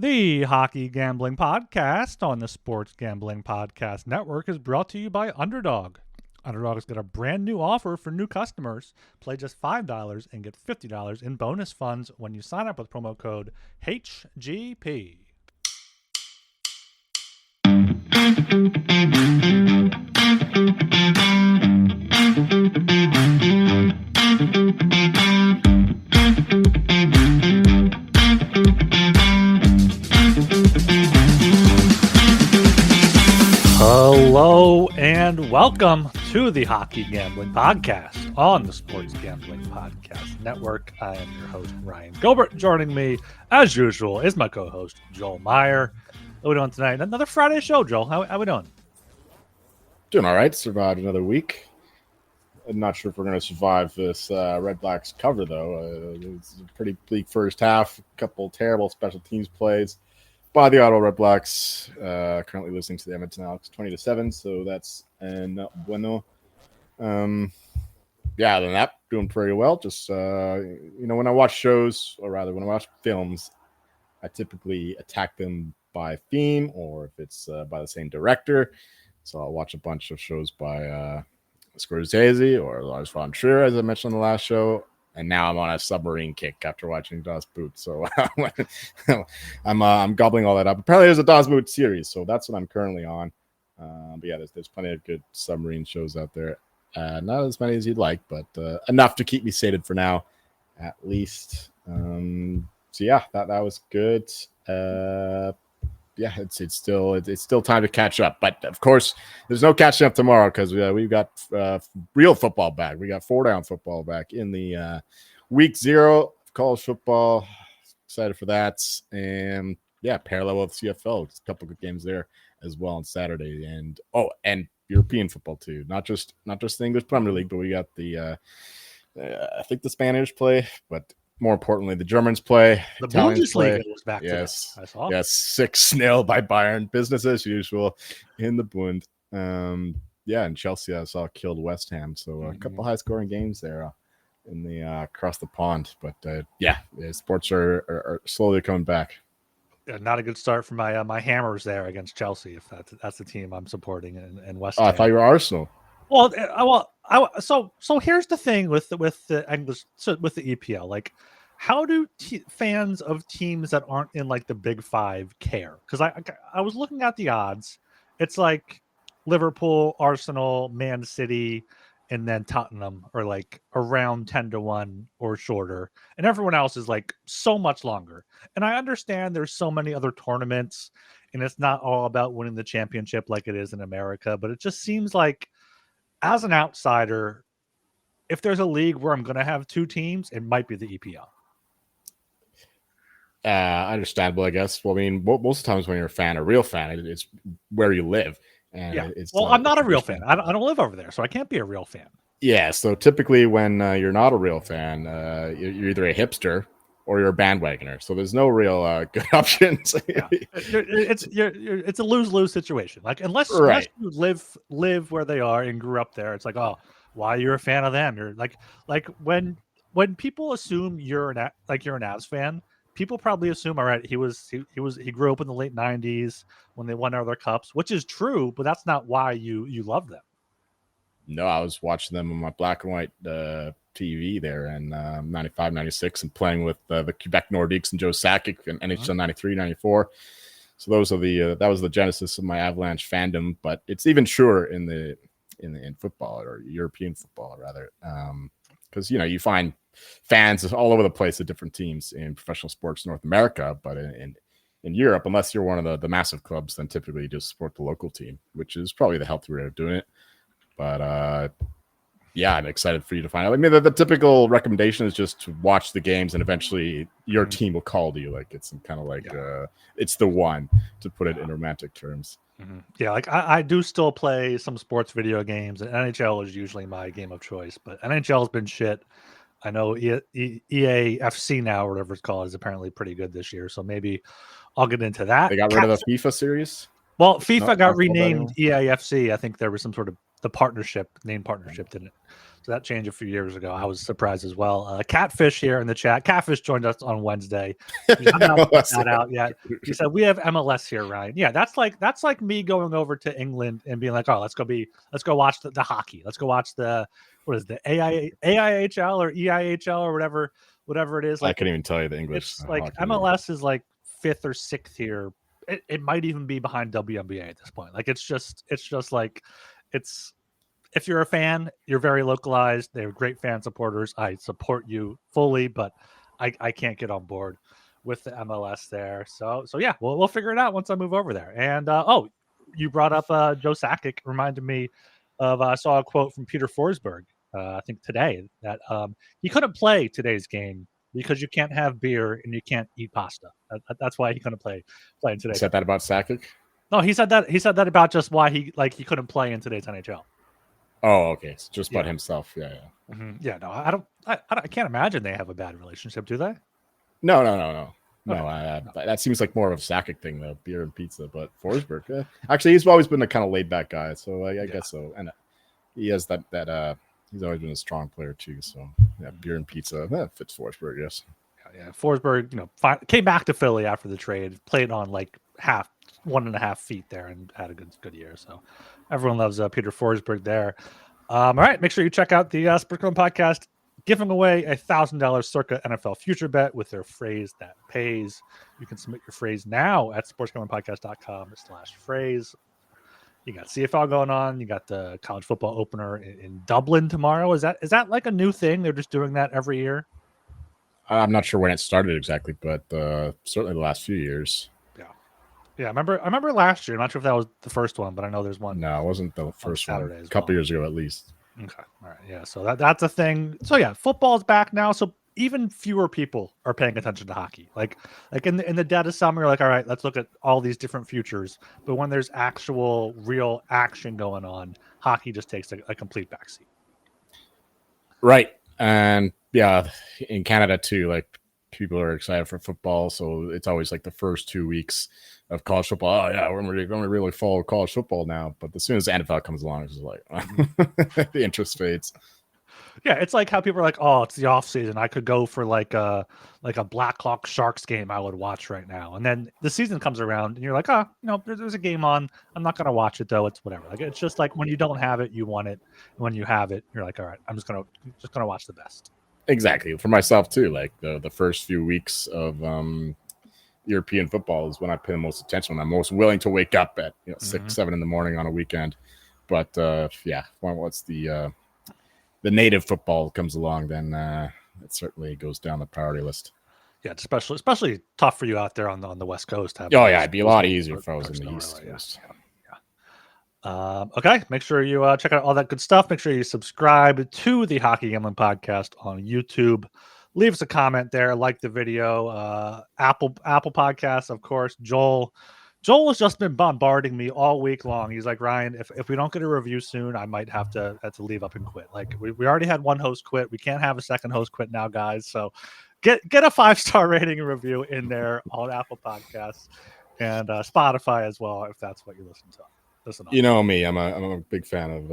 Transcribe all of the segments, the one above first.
The Hockey Gambling Podcast on the Sports Gambling Podcast Network is brought to you by Underdog. Underdog has got a brand new offer for new customers. Play just $5 and get $50 in bonus funds when you sign up with promo code HGP. Hello and welcome to the Hockey Gambling Podcast on the Sports Gambling Podcast Network. I am your host, Ryan Gilbert. Joining me, as usual, is my co-host, Joel Meyer. What are we doing tonight? Another Friday show, Joel. How we doing? Doing all right. Survived another week. I'm not sure if we're going to survive this Red Blacks cover, though. It's a pretty bleak first half. A couple terrible special teams plays by the Ottawa Red Blacks. Currently listening to the Edmonton Elks 20-7, so that's no bueno. Yeah, other than that, doing pretty well. Just, when I watch shows, or rather when I watch films, I typically attack them by theme or if it's by the same director. So I'll watch a bunch of shows by Scorsese or Lars von Trier, as I mentioned on the last show. And now I'm on a submarine kick after watching Das Boot. So I'm gobbling all that up. Apparently there's a Das Boot series, so that's what I'm currently on. But yeah, there's plenty of good submarine shows out there. Not as many as you'd like, but enough to keep me sated for now, at least. So yeah, that was good. Yeah, it's still time to catch up. But of course, there's no catching up tomorrow because we've got real football back. We got 4-down football back in the week 0 of college football. Excited for that. And yeah, parallel with CFL. Just a couple good games there as well on Saturday. And European football too. Not just the English Premier League, but we got the I think the Spanish play, but more importantly, the Germans play. The Italians Bundesliga was back yes, today. I saw. Yes, 6-0 by Bayern. Business as usual in the Bund. Yeah, and Chelsea I saw killed West Ham. So a couple high-scoring games there in the across the pond. But sports are slowly coming back. Yeah, not a good start for my Hammers there against Chelsea. If that's the team I'm supporting in West Oh, Ham. I thought you were Arsenal. So here's the thing with the English, with the EPL. Like, how do fans of teams that aren't in like the Big Five care? Because I was looking at the odds. It's like Liverpool, Arsenal, Man City, and then Tottenham are like around 10-1 or shorter, and everyone else is like so much longer. And I understand there's so many other tournaments, and it's not all about winning the championship like it is in America. But it just seems like, as an outsider, if there's a league where I'm going to have two teams, it might be the EPL. Understandable, I guess. Well, I mean, most of the times when you're a real fan, it's where you live. And yeah. I'm not a real fan. I don't live over there, so I can't be a real fan. Yeah. So typically, when you're not a real fan, you're either a hipster or you're a bandwagoner. So there's no real good options. Yeah. It's a lose-lose situation. Like unless you live where they are and grew up there, it's like, oh, why you're a fan of them? You're like when people assume you're an Avs fan, people probably assume, all right, he grew up in the late 90s when they won other cups, which is true, but that's not why you love them. No, I was watching them on my black and white TV there in 95, 96 and playing with the Quebec Nordiques and Joe Sakic and NHL 93, 94. So those are that was the genesis of my Avalanche fandom, but it's even truer in football, or European football rather. Because you find fans all over the place of different teams in professional sports in North America, but in Europe, unless you're one of the massive clubs, then typically you just support the local team, which is probably the healthy way of doing it. But yeah, I'm excited for you to find out. I mean, the typical recommendation is just to watch the games, and eventually your team will call to you. Like it's kind of like it's the one, to put it in romantic terms. Mm-hmm. Yeah, like I do still play some sports video games, and NHL is usually my game of choice. But NHL has been shit. I know EA FC now, or whatever it's called, is apparently pretty good this year. So maybe I'll get into that. They got rid of the FIFA series. Well, FIFA got renamed EAFC. I think there was some sort of name partnership, didn't it? So that changed a few years ago. I was surprised as well. Catfish here in the chat. Catfish joined us on Wednesday. I'm not putting that out yet. He said we have MLS here, Ryan. Yeah, that's like me going over to England and being like, oh, let's go watch the hockey. Let's go watch the AIHL or EIHL or whatever it is. Like, I couldn't even tell you the English. It's like MLS is like 5th or 6th here. It might even be behind WNBA at this point. Like it's just like if you're a fan, you're very localized. They're great fan supporters. I support you fully, but I can't get on board with the MLS there. So yeah, we'll figure it out once I move over there. And you brought up Joe Sakic, reminded me of I saw a quote from Peter Forsberg, I think today, that he couldn't play today's game because you can't have beer and you can't eat pasta. That's why he couldn't play in today. He said that about Sakic? No, he said that about just why he couldn't play in today's NHL. Oh, okay. It's just about himself. Yeah. Mm-hmm. Yeah, no, I can't imagine they have a bad relationship, do they? No. Okay. That seems like more of a Sakic thing, though, beer and pizza. But Forsberg, actually, he's always been a kind of laid back guy, so I guess so. And he has that he's always been a strong player too. So yeah, beer and pizza that fits Forsberg, yes. Yeah. Forsberg, came back to Philly after the trade, played on like 1.5 feet there, and had a good year. So everyone loves Peter Forsberg there. All right, make sure you check out the Sports Gambling Podcast, giving away a $1,000 circa NFL future bet with their phrase that pays. You can submit your phrase now at sportsgamblingpodcast.com/phrase. You got CFL going on. You got the college football opener in Dublin tomorrow. Is that like a new thing? They're just doing that every year? I'm not sure when it started exactly, but certainly the last few years. Yeah. I remember last year. I'm not sure if that was the first one, but I know there's one. No, it wasn't the first one. A couple years ago, at least. Okay. All right. Yeah. So that's a thing. So yeah, football's back now. So even fewer people are paying attention to hockey. Like in the dead of summer, you're like, all right, let's look at all these different futures. But when there's actual real action going on, hockey just takes a complete backseat. Right. And yeah, in Canada too, like people are excited for football. So it's always like the first 2 weeks of college football. Oh yeah, we're going to really follow college football now. But as soon as the NFL comes along, it's just like the interest fades. Yeah, it's like how people are like, oh, it's the off season. I could go for like a Blackhawks Sharks game I would watch right now. And then the season comes around and you're like, oh, there's a game on. I'm not gonna watch it though. It's whatever. Like it's just like when you don't have it, you want it. And when you have it, you're like, all right, I'm just gonna watch the best. Exactly. For myself too, like the first few weeks of European football is when I pay the most attention, when I'm most willing to wake up at 6, 7 in the morning on a weekend. But once the native football comes along, then it certainly goes down the priority list. Yeah, it's especially tough for you out there on the West Coast. It'd be a lot easier if I was in the East Coast. Yeah. Okay, make sure you check out all that good stuff. Make sure you subscribe to the Hockey Gambling Podcast on YouTube. Leave us a comment there, like the video. Apple Podcasts, of course. Joel has just been bombarding me all week long. He's like, Ryan, if we don't get a review soon, I might have to leave up and quit. Like we already had one host quit. We can't have a second host quit now, guys. So get a 5-star rating and review in there on Apple Podcasts and Spotify as well, if that's what you listen to. You know me, I'm a big fan of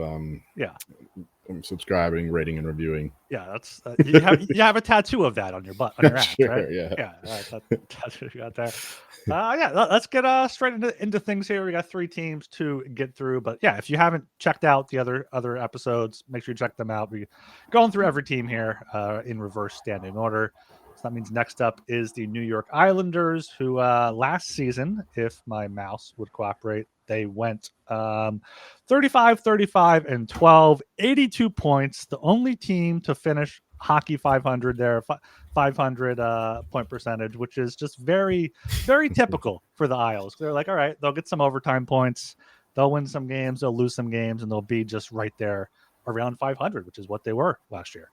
subscribing, rating, and reviewing. Yeah, that's you have a tattoo of that on your butt, on your ass, sure, right? Yeah. That's what you got there. Let's get straight into things here. We got 3 teams to get through, but yeah, if you haven't checked out the other episodes, make sure you check them out. We're going through every team here in reverse standing order. So that means next up is the New York Islanders, who last season, if my mouse would cooperate, they went 35, and 12, 82 points. The only team to finish hockey 500 there, 500 point percentage, which is just very, very typical for the Isles. They're like, all right, they'll get some overtime points. They'll win some games. They'll lose some games, and they'll be just right there around 500, which is what they were last year.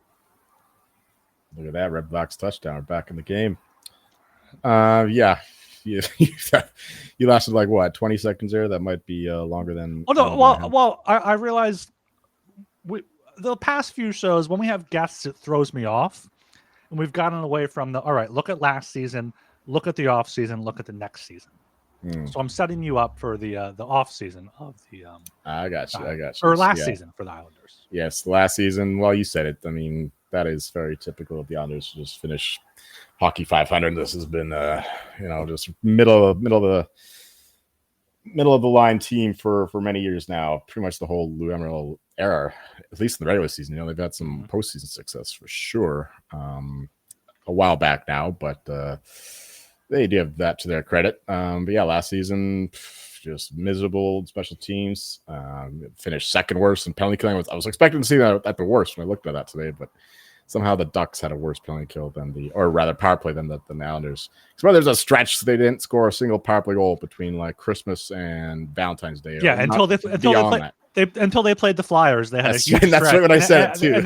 Look at that. Red Blacks touchdown back in the game. You lasted like what, 20 seconds there? That might be longer than. Oh no! I realized the past few shows when we have guests, it throws me off, and we've gotten away from all right. Look at last season. Look at the off season. Look at the next season. So I'm setting you up for the off season of the I got you. or last season for the Islanders. Yes, last season. Well, you said it. I mean, that is very typical of the Islanders to just finish hockey 500. This has been, just middle of the line team for many years now. Pretty much the whole Lou Emerald era, at least in the regular season. They've had some postseason success for sure. A while back now, but they do have that to their credit. But yeah, last season, just miserable special teams. Finished second worst in penalty killing. I was expecting to see that at the worst when I looked at that today, but somehow the Ducks had a worse penalty kill or rather power play than the Islanders. So there's a stretch they didn't score a single power play goal between like Christmas and Valentine's Day. Yeah, until they played the Flyers, they had a huge. And that's right when I said it too. And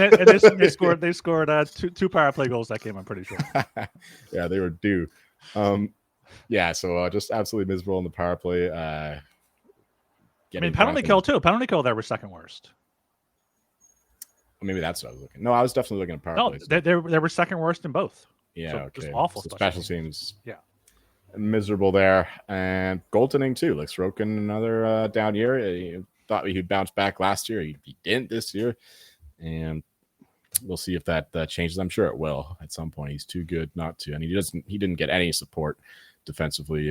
they scored two power play goals that game. I'm pretty sure. Yeah, they were due. So just absolutely miserable in the power play. Penalty kill too. Penalty kill, they were second worst. Maybe that's what I was looking. No, I was definitely looking at power plays. They were second worst in both. Yeah, so okay. Just awful special teams. Yeah, miserable there, and goaltending too. Like Sorokin, another down year. He thought he'd bounce back last year. He didn't this year, and we'll see if that changes. I'm sure it will at some point. He's too good not to, and he didn't get any support defensively.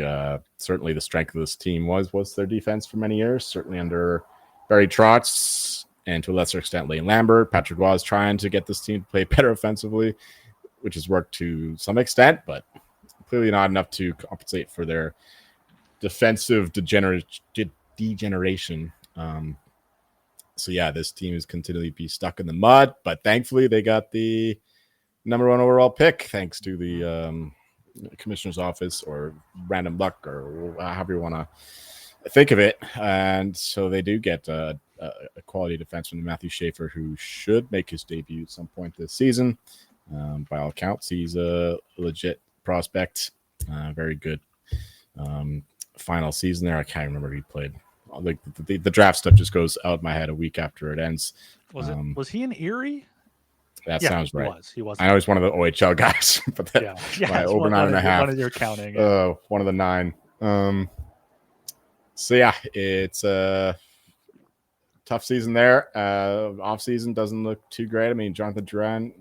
Certainly, the strength of this team was their defense for many years. Certainly under Barry Trotz, and to a lesser extent, Lane Lambert. Patrick Roy is trying to get this team to play better offensively, which has worked to some extent, but clearly not enough to compensate for their defensive degeneration. So yeah, this team is continually be stuck in the mud, but thankfully they got the number 1 overall pick thanks to the commissioner's office or random luck or however you want to think of it. And so they do get a quality defenseman, Matthew Schaefer, who should make his debut at some point this season. By all accounts, he's a legit prospect. Very good final season there. I can't remember who he played. Like the draft stuff just goes out of my head a week after it ends. Was he in Erie? That sounds right. He was. I know he's one of the OHL guys, but over 9.5. One of your counting. One of the 9. So yeah, it's a tough season there. Off season doesn't look too great. I mean, Jonathan Drouin,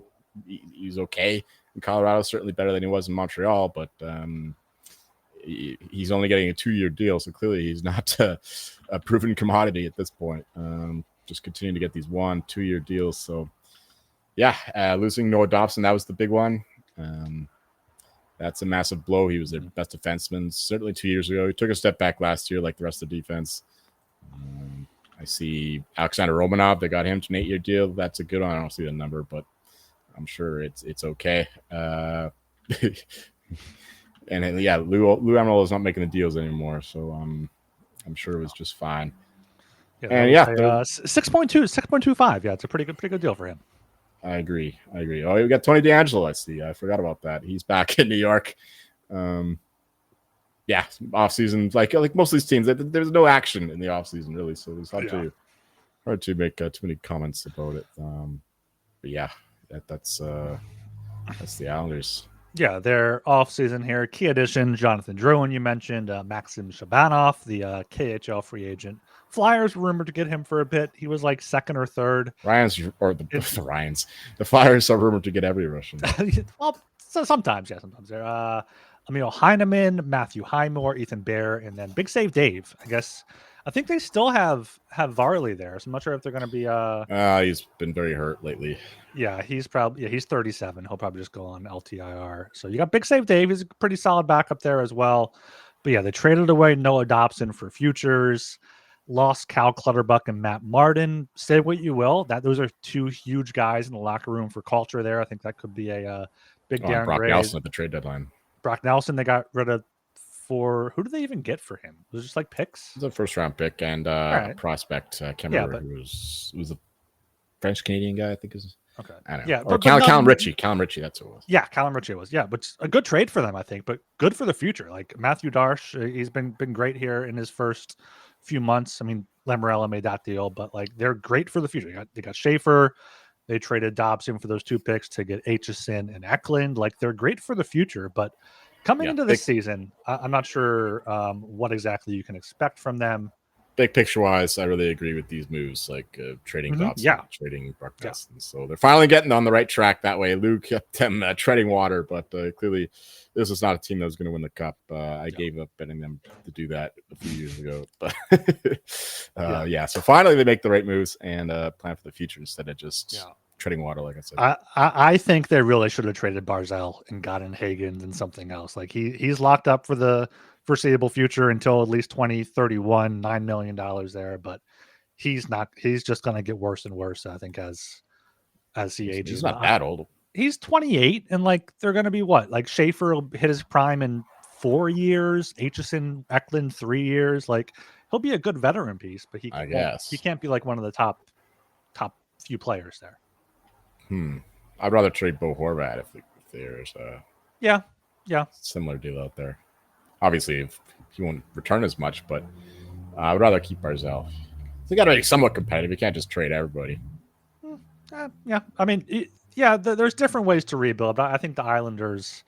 he's okay in Colorado, certainly better than he was in Montreal, but he's only getting a 2-year deal, so clearly he's not a proven commodity at this point. Just continuing to get these 1-2-year deals. So yeah, losing Noah Dobson, that was the big one. That's a massive blow. He was their best defenseman certainly 2 years ago. He took a step back last year like the rest of the defense. I see Alexander Romanov. They got him to an 8-year deal. That's a good one. I don't see the number, but I'm sure it's okay. And yeah, Lou Emerald is not making the deals anymore, so I'm sure it was just fine. Yeah, and 6.25. Yeah, it's a pretty good deal for him. I agree. Oh, we got Tony DeAngelo. I see. I forgot about that. He's back in New York. Yeah, off season, like most of these teams, there's no action in the off season really, so it's hard to make too many comments about it. But yeah, that's the Islanders. Yeah, their off season here. Key addition: Jonathan Drouin. You mentioned Maxim Shabanov, the KHL free agent. Flyers rumored to get him for a bit. He was like second or third. The Flyers are rumored to get every Russian. Well, sometimes. They're Emil Heineman, Matthew Highmore, Ethan Bear, and then Big Save Dave. I think they still have Varley there. So I'm not sure if they're going to be. He's been very hurt lately. Yeah, he's 37. He'll probably just go on LTIR. So you got Big Save Dave. He's a pretty solid backup there as well. But yeah, they traded away Noah Dobson for futures. Lost Cal Clutterbuck and Matt Martin. Say what you will, those are two huge guys in the locker room for culture there. I think that could be a big downgrade. Brock Nelson at the trade deadline. Brock Nelson, they got rid of for who did they even get for him? Was it just like picks? It was a first round pick and a prospect. I can't remember who was a French Canadian guy. I think is okay. I don't know. Yeah, or Callum Ritchie. Callum Ritchie, that's who it was. Yeah, Callum Ritchie was. Yeah, but a good trade for them, I think. But good for the future. Like Matthew Darsh, he's been great here in his first few months. I mean, Lamorella made that deal, but like they're great for the future. They got Schaefer. They traded Dobson for those 2 picks to get Aitchison and Eklund. Like they're great for the future, but Coming into this season, I'm not sure what exactly you can expect from them. Big picture wise, I really agree with these moves, like trading Dobson, trading Brockdustin. Yeah. So they're finally getting on the right track that way. Lou kept them treading water, but clearly this is not a team that was going to win the cup. I gave up betting them to do that a few years ago. But so finally they make the right moves and plan for the future instead of just treading water, like I said. I think they really should have traded Barzal and gotten Higgins and something else. Like he's locked up for the foreseeable future until at least 2031, $9 million there, but he's just going to get worse and worse, I think, as he ages. He's not that old. He's 28, and like they're going to be what? Like Schaefer will hit his prime in 4 years, Aitchison, Eklund 3 years. Like he'll be a good veteran piece, but he can't be like one of the top few players there. I'd rather trade Bo Horvat if there's a similar deal out there. Obviously, he won't return as much, but I would rather keep Barzal. They got to be somewhat competitive. You can't just trade everybody. I mean, there's different ways to rebuild, but I think the Islanders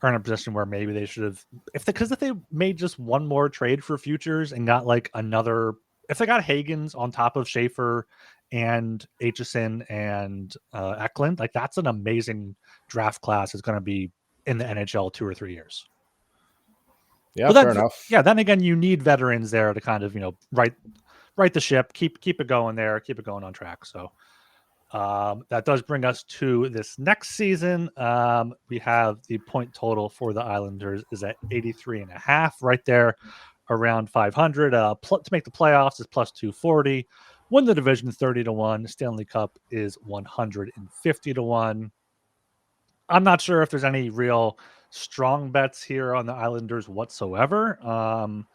are in a position where maybe they should have, if they made just one more trade for futures and got like another, if they got Higgins on top of Schaefer and Aitchison and Eklund, like that's an amazing draft class. Is going to be in the NHL 2 or 3 years. Yeah, fair enough. Yeah, then again, you need veterans there to kind of right the ship, keep it going there, keep it going on track. So that does bring us to this next season. We have the point total for the Islanders is at 83.5, right there around 500. To make the playoffs is plus 240. Win the division 30-1. Stanley Cup is 150-1. I'm not sure if there's any real strong bets here on the Islanders whatsoever. I'm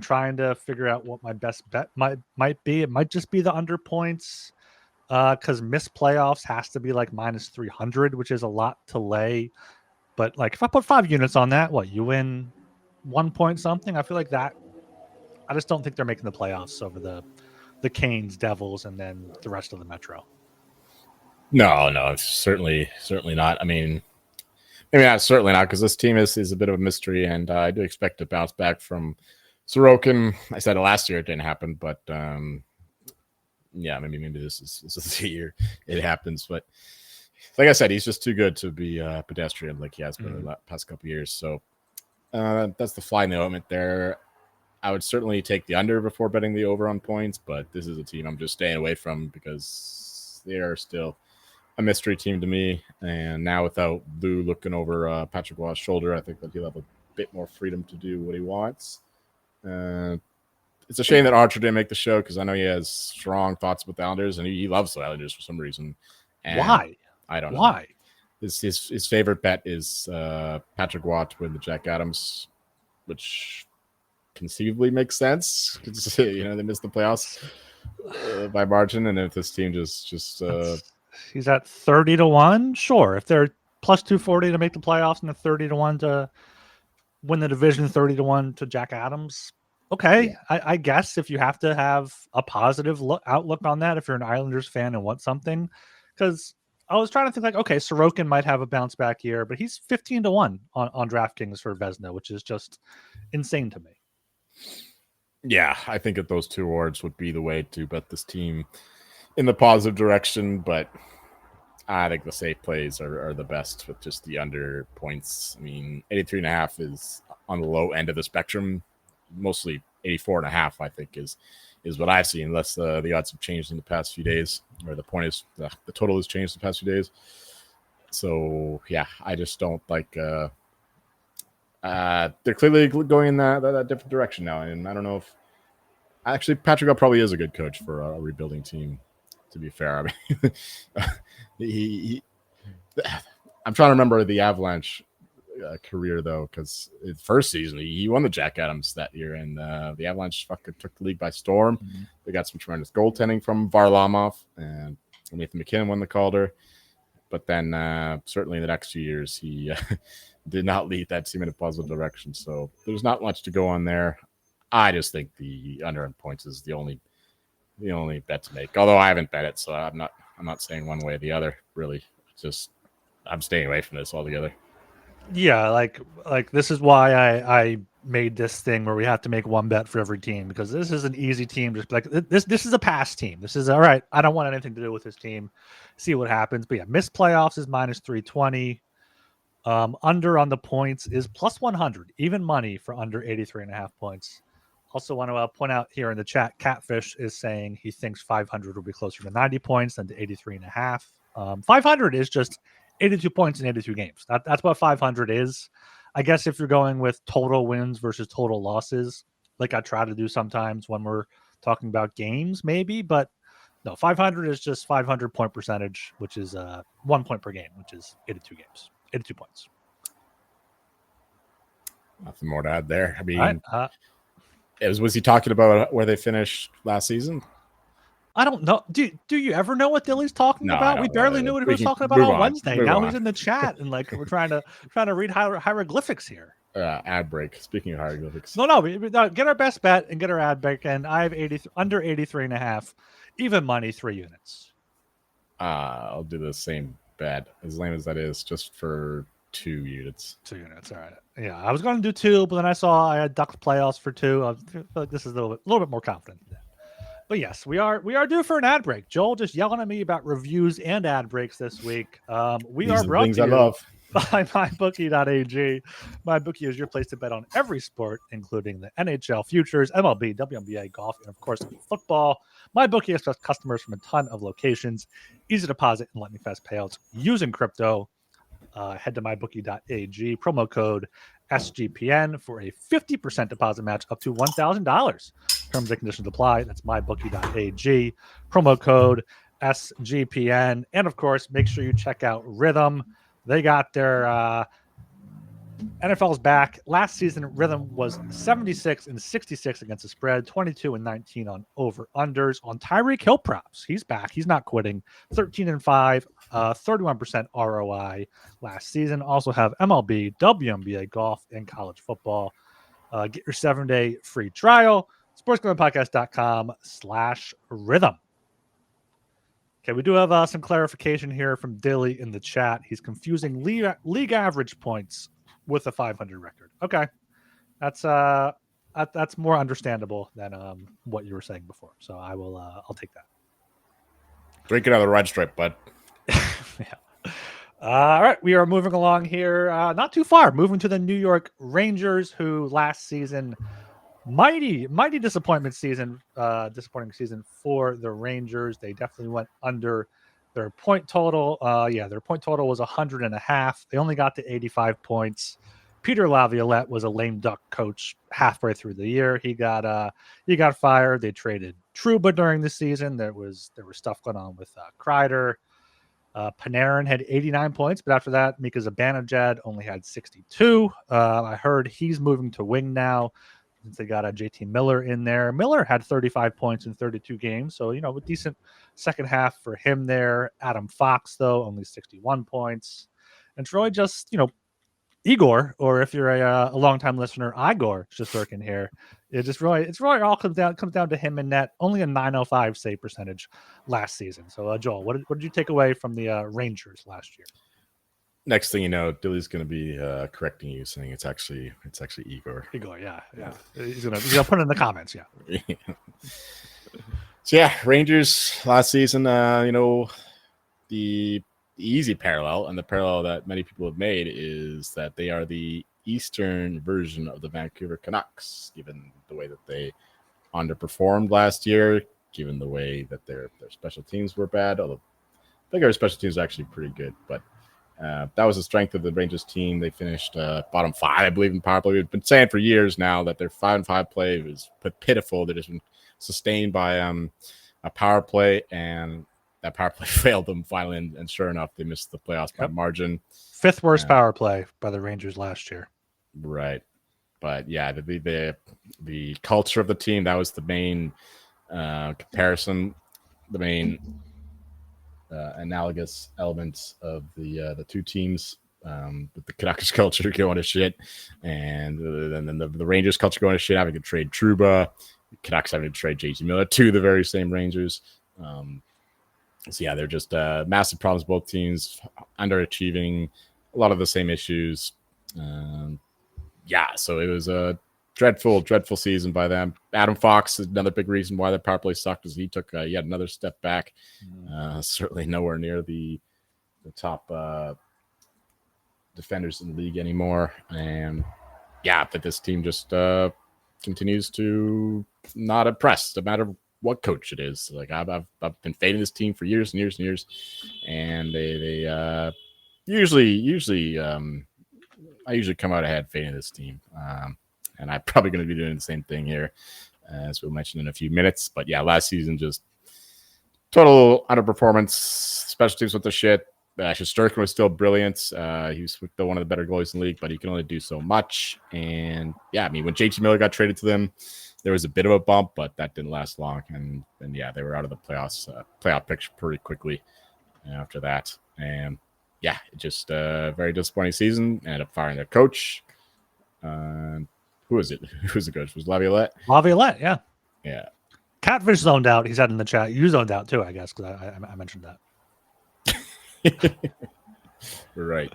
trying to figure out what my best bet might be. It might just be the under points because missed playoffs has to be like minus 300, which is a lot to lay. But like if I put 5 units on that, you win 1 point something. I feel like that. I just don't think they're making the playoffs over the Canes, Devils, and then the rest of the Metro. No, certainly not. I mean, maybe not, certainly not, because this team is a bit of a mystery, and I do expect to bounce back from Sorokin. I said it last year, it didn't happen, but maybe this is the year it happens. But like I said, he's just too good to be pedestrian like he has been in the past couple of years. So that's the fly in the ointment there. I would certainly take the under before betting the over on points, but this is a team I'm just staying away from because they are still a mystery team to me. And now without Lou looking over Patrick Waugh's shoulder, I think that he'll have a bit more freedom to do what he wants. It's a shame that Archer didn't make the show because I know he has strong thoughts about the Islanders, and he loves the Islanders for some reason. And why? I don't know. Why? His favorite bet is Patrick Waugh to win the Jack Adams, which conceivably makes sense because they missed the playoffs by margin, and if this team just he's at 30-1, sure. If they're plus 240 to make the playoffs and the 30-1 to win the division, 30-1 to Jack Adams, okay. Yeah. I guess if you have to have a positive outlook on that, if you're an Islanders fan and want something, because I was trying to think like, okay, Sorokin might have a bounce back year, but he's 15-1 on DraftKings for Vezina, which is just insane to me. Yeah, I think that those 2 awards would be the way to bet this team in the positive direction, but I think the safe plays are the best with just the under points. I mean, 83.5 is on the low end of the spectrum. Mostly 84.5, I think, is what I've seen, unless the odds have changed in the past few days, or the point is the total has changed in the past few days. So, yeah, I just don't like they're clearly going in that different direction now. And I don't know if actually Patrick Waugh probably is a good coach for a rebuilding team, to be fair. I mean, I'm trying to remember the Avalanche career, though, because his first season, he won the Jack Adams that year, and the Avalanche fucking took the league by storm. Mm-hmm. They got some tremendous goaltending from Varlamov, and Nathan McKinnon won the Calder. But then certainly in the next few years, he did not lead that team in a positive direction. So there's not much to go on there. I just think the under on points is the only bet to make. Although I haven't bet it, so I'm not saying one way or the other. Really, just I'm staying away from this altogether. Yeah, like this is why I made this thing where we have to make one bet for every team, because this is an easy team. Just like this is a pass team. This is all right. I don't want anything to do with this team. See what happens. But yeah, missed playoffs is minus 320. Under on the points is plus 100. Even money for under 83.5 points. Also want to point out here in the chat, Catfish is saying he thinks 500 will be closer to 90 points than to 83.5. 500 is just 82 points in 82 games. That's what 500 is. I guess if you're going with total wins versus total losses, like I try to do sometimes when we're talking about games, maybe, but no, 500 is just 500 point percentage, which is 1 point per game, which is 82 games, 82 points. Nothing more to add there. I mean, right. Was he talking about where they finished last season? I don't know. Do you ever know what Dilly's talking about? We barely knew what he was talking about on Wednesday. Now he's in the chat, and like we're trying to read hieroglyphics here. Ad break. Speaking of hieroglyphics. No, get our best bet and get our ad break. And I have under 83.5, even money, 3 units. I'll do the same bet, as lame as that is, just for 2 units. 2 units. All right. Yeah, I was going to do 2, but then I saw I had ducked playoffs for 2. I feel like this is a little bit more confident. But yes, we are due for an ad break. Joel just yelling at me about reviews and ad breaks this week. We are brought to you by MyBookie.ag. MyBookie is your place to bet on every sport, including the NHL, futures, MLB, WNBA, golf, and of course football. MyBookie accepts customers from a ton of locations. Easy deposit and lightning fast payouts using crypto. Head to MyBookie.ag. Promo code SGPN for a 50% deposit match up to $1,000. Terms and conditions apply. That's MyBookie.ag. Promo code SGPN. And of course, make sure you check out Rhythm. They got their NFL's back. Last season, Rhythm was 76 and 66 against the spread, 22 and 19 on over-unders. On Tyreek Hill props, he's back. He's not quitting. 13 and 5, 31% ROI last season. Also have MLB, WNBA, golf, and college football. Get your 7-day free trial. sportsgamblingpodcast.com/rhythm. Okay, we do have some clarification here from Dilly in the chat. He's confusing league average points with a 500 record. Okay, that's more understandable than what you were saying before. So I'll take that. Drink it out of the red stripe, bud. Yeah. All right, we are moving along here. Not too far. Moving to the New York Rangers, who last season, mighty disappointing season for the Rangers. They definitely went under their point total. Their point total was 100.5. They only got to 85 points. Peter Laviolette was a lame duck coach halfway through the year. He got fired. They traded Trouba during the season. There was stuff going on with Kreider. Panarin had 89 points, but after that, Mika Zibanejad only had 62. I heard he's moving to wing now since they got a JT Miller in there. Miller had 35 points in 32 games, so a decent second half for him there. Adam Fox, though, only 61 points. And Troy just, Igor, or if you're a longtime listener, Igor Shesterkin here. It's really all comes down to him and net. Only a 905 save percentage last season. So Joel, what did you take away from the Rangers last year? Next thing you know, Dilly's going to be correcting you, saying it's actually Igor. Igor, yeah. He's gonna put it in the comments, yeah. So yeah, Rangers last season. The easy parallel, and the parallel that many people have made, is that they are the Eastern version of the Vancouver Canucks, given the way that they underperformed last year, given the way that their special teams were bad. Although I think our special teams are actually pretty good, but that was the strength of the Rangers team. They finished bottom 5, I believe, in power play. We've been saying for years now that their 5-5 play is pitiful. They're just been sustained by a power play, and that power play failed them finally, and sure enough, they missed the playoffs by margin. 5th worst power play by the Rangers last year. Right. But yeah, the culture of the team, that was the main comparison, the main analogous elements of the two teams, with the Canucks culture going to shit, and then the Rangers culture going to shit, having to trade Trouba, Canucks having to trade JT Miller to the very same Rangers. So yeah, they're just massive problems. Both teams underachieving, a lot of the same issues. So it was a dreadful season by them. Adam Fox is another big reason why the power play sucked, is he took yet another step back. Certainly nowhere near the top defenders in the league anymore. And but this team just continues to not impress, no matter what coach it is. Like I've been fading this team for years and years and years, and they usually I usually come out ahead fading this team. And I'm probably going to be doing the same thing here, as we'll mention in a few minutes. But yeah, last season, just total underperformance. Special teams with the shit. Shesterkin was still brilliant. He was still one of the better goalies in the league, but he can only do so much. And yeah, I mean, when JT Miller got traded to them, there was a bit of a bump, but that didn't last long. And yeah, they were out of the playoff picture pretty quickly after that. And yeah, it just very disappointing season. Ended up firing their coach. Who was it? Who was the coach? Was Laviolette? Laviolette, yeah. Yeah. Catfish zoned out. He said in the chat. You zoned out too, I guess, because I mentioned that. Right.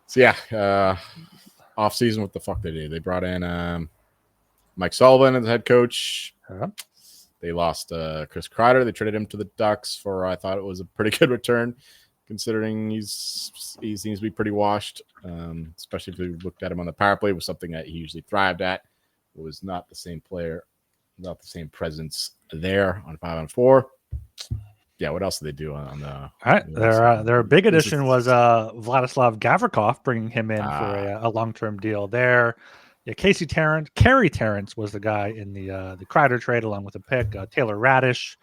So yeah, off season, what the fuck they did? They brought in Mike Sullivan as head coach. They lost Chris Kreider. They traded him to the Ducks for, I thought it was a pretty good return, considering he seems to be pretty washed, especially if we looked at him on the power play. It was something that he usually thrived at. It was not the same player, not the same presence there on 5-on-4. Yeah, what else did they do on the? All right, their big addition was Vladislav Gavrikov, bringing him in for a long-term deal there. Yeah, Carey Terrence was the guy in the Kreider trade, along with a pick. Taylor Radish,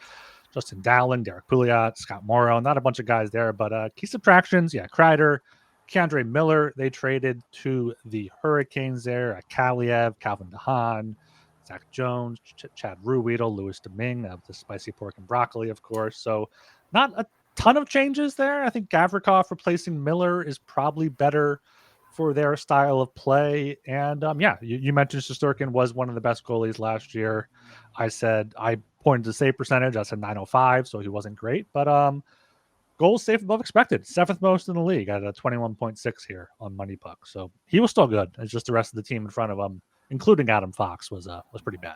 Justin Dowling, Derek Pouliot, Scott Morrow. Not a bunch of guys there, but key subtractions. Yeah, Kreider, Keandre Miller. They traded to the Hurricanes there. Kaliev, Calvin DeHaan, Zach Jones, Chad Ruhwedel, Louis Domingue, the spicy pork and broccoli, of course. So not a ton of changes there. I think Gavrikov replacing Miller is probably better for their style of play. And you mentioned Shesterkin was one of the best goalies last year. I pointed to save percentage. I said 905, so he wasn't great. But goals saved above expected, 7th most in the league at a 21.6 here on Money Puck. So he was still good. It's just the rest of the team in front of him, including Adam Fox, was pretty bad.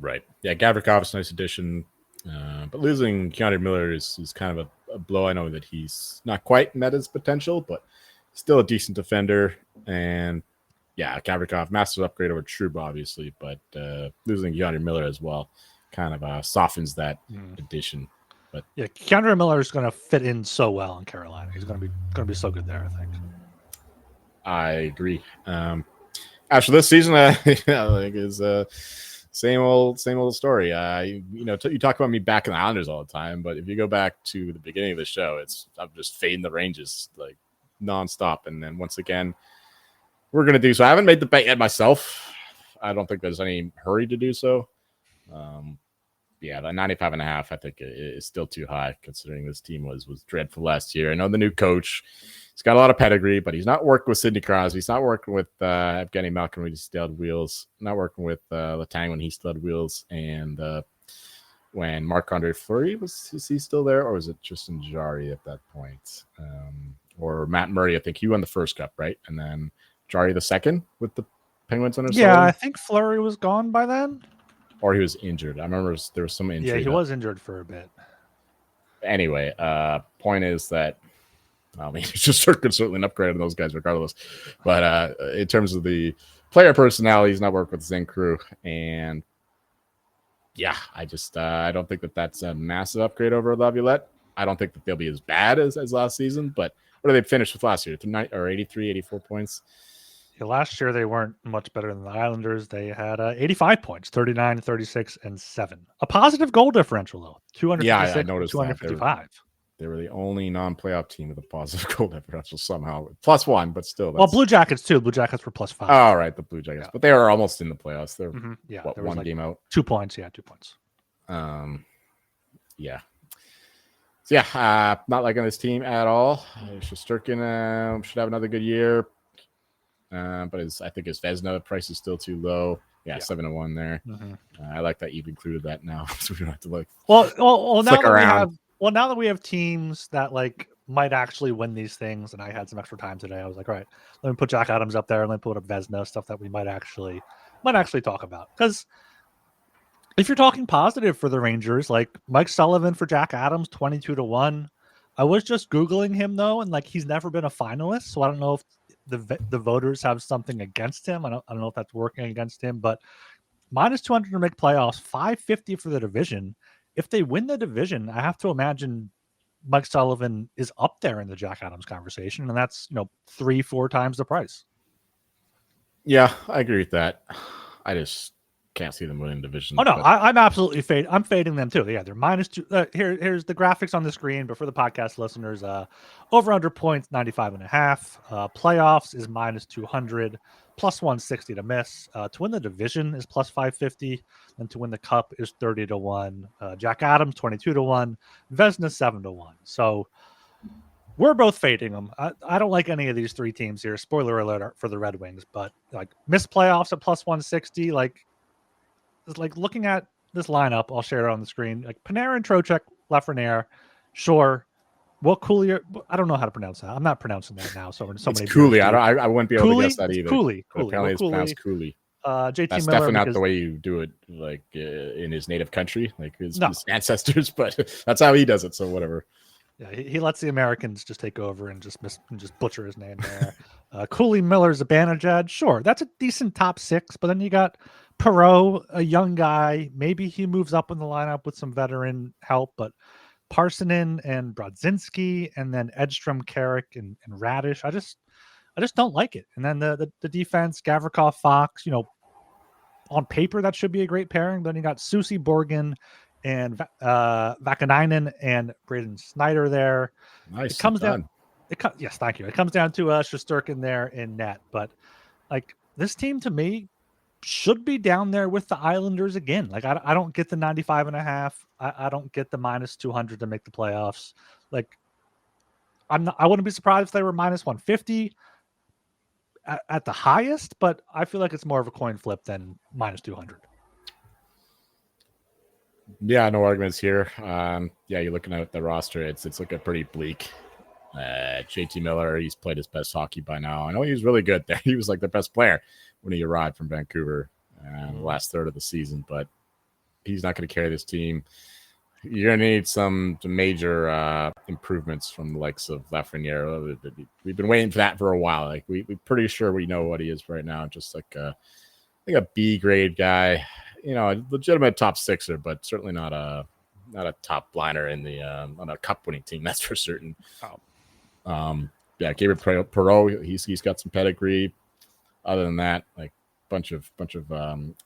Right. Yeah, Gavrikov's a nice addition. But losing Keandre Miller is kind of a blow. I know that he's not quite met his potential, but still a decent defender. And yeah, Gavrikov, massive upgrade over Trouba, obviously, but losing Keandre Miller as well kind of softens that addition. But yeah, Keandre Miller is going to fit in so well in Carolina. He's going to be so good there, I think. I agree. After this season, is same old story. You talk about me back in the Islanders all the time, but if you go back to the beginning of the show, I'm just fading the Rangers like nonstop. And then once again, we're going to do so. I haven't made the bet yet myself. I don't think there's any hurry to do so. The 95.5, I think is still too high, considering this team was dreadful last year. I know the new coach, he's got a lot of pedigree, but he's not working with Sidney Crosby. He's not working with Evgeny Malkin when he still had wheels. Not working with Letang when he still had wheels. And when Marc-Andre Fleury is he still there, or was it Tristan Jarry at that point? Or Matt Murray? I think he won the first cup, right? And then Jarry the second with the Penguins on his side? I think Fleury was gone by then. Or he was injured. I remember there was some injury. Yeah, he was injured for a bit. Anyway, point is that, it's just certainly an upgrade on those guys regardless. But in terms of the player personality, he's not working with the same crew. And yeah, I just I don't think that's a massive upgrade over Laviolette. I don't think that they'll be as bad as last season. But what did they finish with last year? 83, 84 points? Yeah, last year they weren't much better than the Islanders. They had 85 points, 39, 36, and 7. A positive goal differential, though. 256, I noticed 255. They were the only non-playoff team with a positive goal differential somehow. +1, but still. Well, Blue Jackets, too. Blue Jackets were +5. All right, the Blue Jackets. Yeah. But they were almost in the playoffs. They're, one game out? 2 points, 2 points. Yeah. So, not liking this team at all. Shesterkin should have another good year. But I think his Vezina price is still too low. 7-1 there. I like that you've included that now, so we don't have to look. Well, now that we have teams that like might actually win these things. And I had some extra time today. I was like, all right, let me put Jack Adams up there and let me put up Vezina, stuff that we might actually talk about. Because if you're talking positive for the Rangers, like Mike Sullivan for Jack Adams, 22-1. I was just Googling him though, and like he's never been a finalist, so I don't know if the voters have something against him. I don't know if that's working against him, but minus 200 to make playoffs, 550 for the division. If they win the division, I have to imagine Mike Sullivan is up there in the Jack Adams conversation, and that's 3-4 times the price. Yeah, I agree with that. I just can't see them winning division. Oh no, I'm absolutely fading. I'm fading them too. Yeah, they're minus 2. Here's the graphics on the screen, but for the podcast listeners, over under points 95.5. Playoffs is minus 200, plus 160 to miss. To win the division is plus 550, and to win the cup is 30-1. Jack Adams 22-1, Vezina 7-1. So we're both fading them. I don't like any of these three teams here. Spoiler alert for the Red Wings, but like missed playoffs at plus 160, like looking at this lineup, I'll share it on the screen. Like Panarin, Trocheck, Lafreniere, sure. What Cooley? I don't know how to pronounce that. I'm not pronouncing that now. So many. Cooley. I wouldn't be able Cooley? to guess that either. Cooley. Apparently, it's pronounced Cooley. JT That's Miller, definitely not the way you do it, like in his native country, like his ancestors. But that's how he does it. So whatever. Yeah, he lets the Americans just take over and just butcher his name there. Cooley, Miller, Zibanejad. Sure, that's a decent top 6. But then you got Perreault, a young guy. Maybe he moves up in the lineup with some veteran help, but Parsonen and Brodzinski, and then Edstrom, Carrick, and Radish. I just don't like it. And then the defense, Gavrikov, Fox. On paper that should be a great pairing. Then you got Susie, Borgen, and Vakanainen and Braden Snyder there. Nice. It comes down. Yes, thank you. It comes down to Shesterkin there in net, but like this team to me should be down there with the Islanders again. Like I don't get the 95.5. I don't get the minus 200 to make the playoffs. Like I wouldn't be surprised if they were minus 150 at the highest, but I feel like it's more of a coin flip than minus 200. Yeah, no arguments here. You're looking at the roster. It's looking pretty bleak. JT Miller, he's played his best hockey by now. I know he was really good there. He was like the best player when he arrived from Vancouver the last third of the season, but he's not going to carry this team. You're going to need some major improvements from the likes of Lafreniere. We've been waiting for that for a while. Like we're pretty sure we know what he is right now. Just like I think a B grade guy, a legitimate top 6er, but certainly not a top liner in the on a cup winning team. That's for certain. Gilbert Perreault, he's got some pedigree. Other than that, like bunch of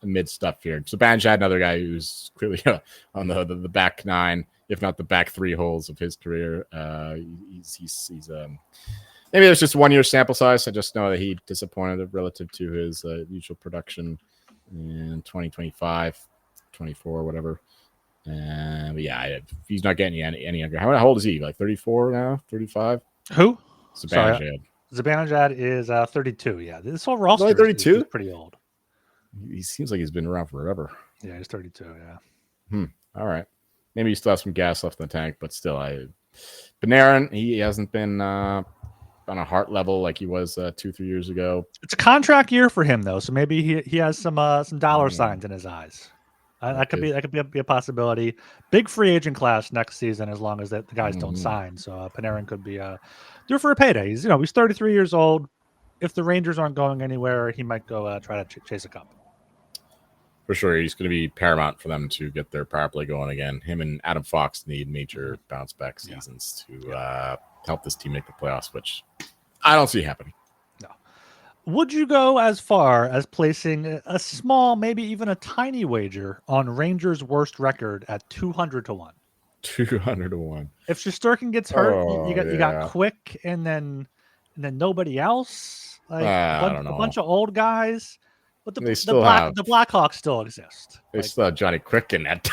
mid stuff here. So Zibanejad, another guy who's clearly on the back 9, if not the back 3 holes of his career. He's maybe there's just 1 year sample size. I just know that he disappointed relative to his usual production in 2025, 24, whatever. But he's not getting any younger. How old is he? Like 34 now? 35? Who? Zibanejad. Zibanejad is 32. Yeah, this whole roster only 32? is pretty old. He seems like he's been around forever. Yeah, he's 32. Yeah. All right. Maybe he still has some gas left in the tank, but still, Panarin, he hasn't been on a heart level like he was 2-3 years ago. It's a contract year for him though, so maybe he has some dollar signs in his eyes. That could be a possibility. Big free agent class next season, as long as the guys don't sign. So Panarin could be due for a payday. He's 33 years old. If the Rangers aren't going anywhere, he might go try to chase a cup. For sure, he's going to be paramount for them to get their power play going again. Him and Adam Fox need major bounce back seasons to help this team make the playoffs, which I don't see happening. No. Would you go as far as placing a small, maybe even a tiny wager on Rangers' worst record at 200-1? 200-1. If Shesterkin gets hurt, you got Quick, and then nobody else. Like I don't know. A bunch of old guys. But the Blackhawks still exist. They still have Johnny Quick in that.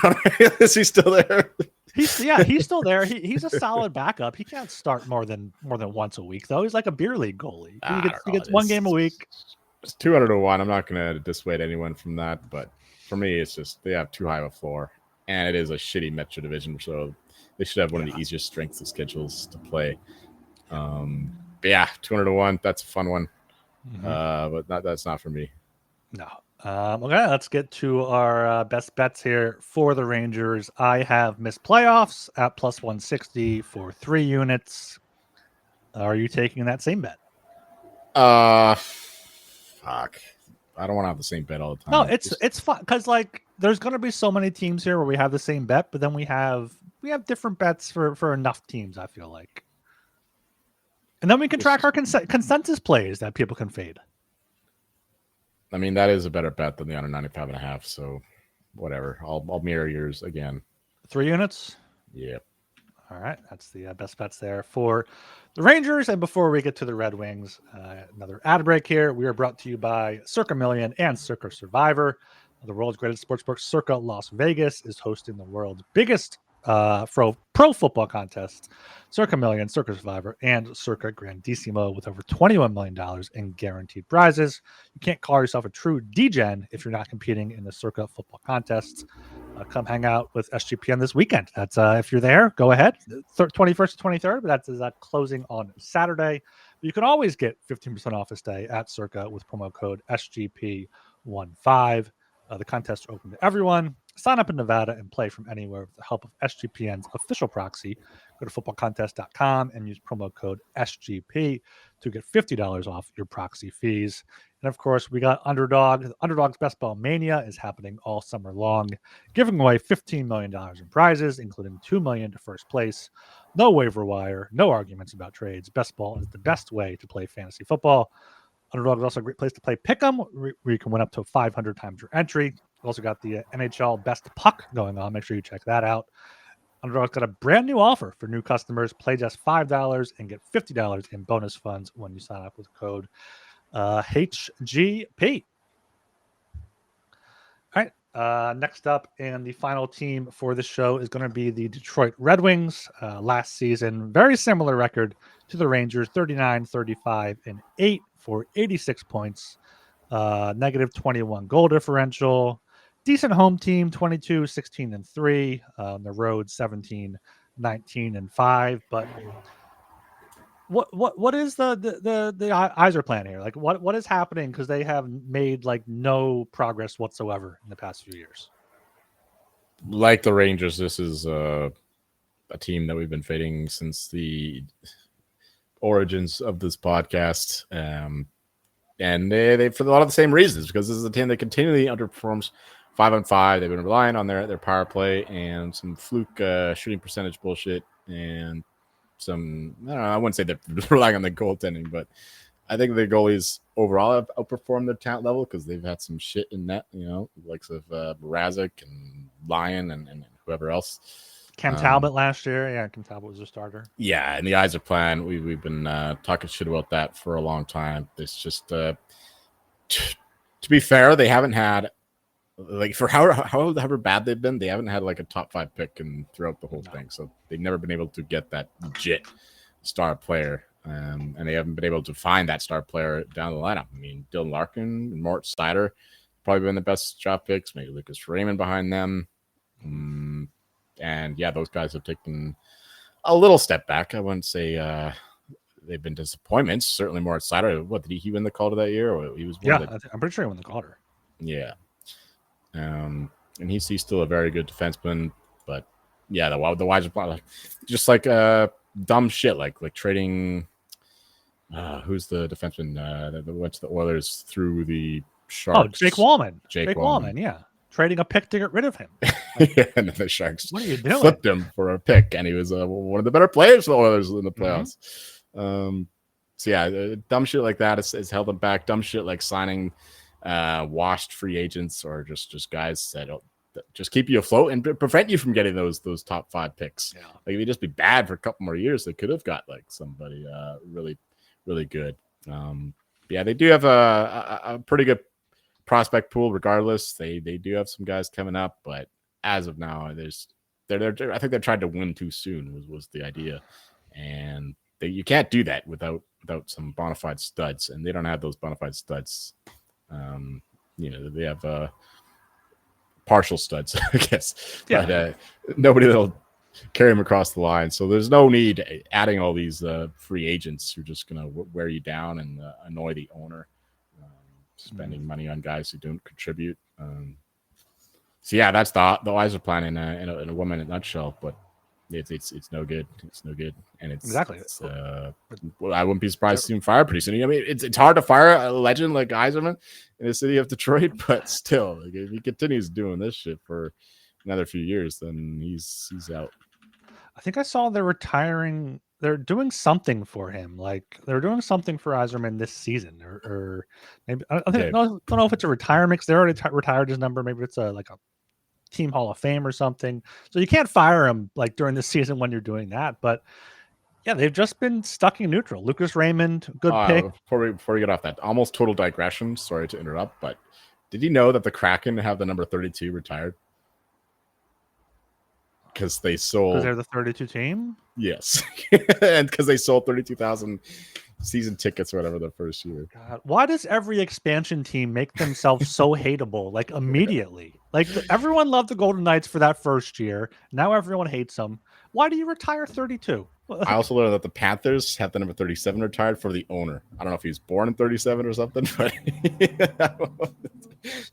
Is he still there? He's still there. He's a solid backup. He can't start more than once a week though. He's like a beer league goalie. He gets one game a week. It's 200-1. I'm not going to dissuade anyone from that, but for me, it's just they have too high of a floor, and it is a shitty Metro division. So They should have one of the easiest strengths of schedules to play. But yeah, 200 to 1. That's a fun one. But that's not for me. No. Okay, let's get to our best bets here for the Rangers. I have missed playoffs at plus 160 for 3 units. Are you taking that same bet? Fuck. I don't want to have the same bet all the time. No, it's fun because like there's going to be so many teams here where we have the same bet, but then we have different bets for enough teams. I feel like, and then we can track our consensus plays that people can fade. I mean, that is a better bet than the under 95.5. So, whatever. I'll mirror yours again. 3 units. Yep. All right, that's the best bets there for the Rangers. And before we get to the Red Wings, another ad break here. We are brought to you by Circa Million and Circa Survivor. The world's greatest sportsbook, Circa Las Vegas, is hosting the world's biggest pro football contest, Circa Million, Circa Survivor, and Circa Grandissimo, with over $21 million in guaranteed prizes. You can't call yourself a true DGen if you're not competing in the Circa football contests. Come hang out with SGPN this weekend. That's if you're there, go ahead. 21st to 23rd, but that's closing on Saturday. You can always get 15% off a stay at Circa with promo code SGP15. The contest is open to everyone. Sign up in Nevada and play from anywhere with the help of SGPN's official proxy. Go to footballcontest.com and use promo code SGP to get $50 off your proxy fees. And of course, we got Underdog. Underdog's Best Ball Mania is happening all summer long, giving away $15 million in prizes, including $2 million to first place. No waiver wire, no arguments about trades. Best Ball is the best way to play fantasy football. Underdog is also a great place to play Pick'em, where you can win up to 500 times your entry. We've also got the NHL Best Puck going on. Make sure you check that out. Underdog's got a brand new offer for new customers. Play just $5 and get $50 in bonus funds when you sign up with code HGP. All right. Next up, and the final team for the show is going to be the Detroit Red Wings. Last season, very similar record to the Rangers, 39, 35, and 8 for 86 points. Negative 21 goal differential. Decent home team, 22, 16, and 3. On the road, 17, 19, and 5. But what is the Iser plan here? Like what is happening? Because they have made like no progress whatsoever in the past few years. Like the Rangers, this is a team that we've been fading since the origins of this podcast. And they for a lot of the same reasons, because this is a team that continually underperforms 5-on-5. They've been relying on their power play and some fluke shooting percentage bullshit, and some, I don't know, I wouldn't say they're relying on the goaltending, but I think the goalies overall have outperformed their talent level because they've had some shit in net, likes of Mrazek and Lyon and whoever else. Cam Talbot last year. Yeah, Cam Talbot was a starter. Yeah, and the Iser plan, we've been talking shit about that for a long time. It's just, to be fair, they haven't had, like, for however bad they've been, they haven't had like a top 5 pick throughout the whole thing. So they've never been able to get that legit star player. And they haven't been able to find that star player down the lineup. I mean, Dylan Larkin and Mort Seider probably been the best draft picks. Maybe Lucas Raymond behind them. And yeah, those guys have taken a little step back. I wouldn't say they've been disappointments. Certainly Mort Seider. What, did he win the Calder that year? Or he was I'm pretty sure he won the Calder. Yeah. And he's still a very good defenseman, but yeah, the Weiser plan, like, just like dumb shit, like trading. Who's the defenseman that went to the Oilers through the Sharks? Oh, Jake Wallman. Jake Wallman, yeah, trading a pick to get rid of him. Yeah, and the Sharks what are you doing? Flipped him for a pick, and he was one of the better players for the Oilers in the playoffs. So yeah, dumb shit like that has held them back. Dumb shit like signing washed free agents or just guys that just keep you afloat and prevent you from getting those top 5 picks. Yeah. Like, if you just be bad for a couple more years, they could have got like somebody really, really good. Yeah, they do have a pretty good prospect pool. Regardless, they do have some guys coming up, but as of now, I think they're trying to win too soon was the idea, and you can't do that without some bona fide studs, and they don't have those bona fide studs. They have partial studs, I guess. Yeah. But nobody that'll carry him across the line. So there's no need adding all these free agents who are just going to wear you down and annoy the owner, spending money on guys who don't contribute. So yeah, that's the Weiser plan in a 1 minute nutshell. But it's no good. It's no good, and Exactly. Well, I wouldn't be surprised to see him fire pretty soon. I mean, it's hard to fire a legend like Yzerman in the city of Detroit, but still, like, if he continues doing this shit for another few years, then he's out. I think I saw they're retiring. They're doing something for him. Like they're doing something for Yzerman this season, or maybe I don't know if it's a retirement because they already retired his number. Maybe it's like a team Hall of Fame or something. So you can't fire him like during the season when you're doing that. But yeah, they've just been stuck in neutral. Lucas Raymond, good pick. Before we get off that almost total digression, sorry to interrupt, but did you know that the Kraken have the number 32 retired? Because they sold. Because they're the 32 team? Yes. And because they sold 32,000 season tickets or whatever the first year. God, why does every expansion team make themselves so hateable like immediately? Like everyone loved the Golden Knights for that first year. Now everyone hates them. Why do you retire 32? I also learned that the Panthers have the number 37 retired for the owner. I don't know if he was born in 37 or something, but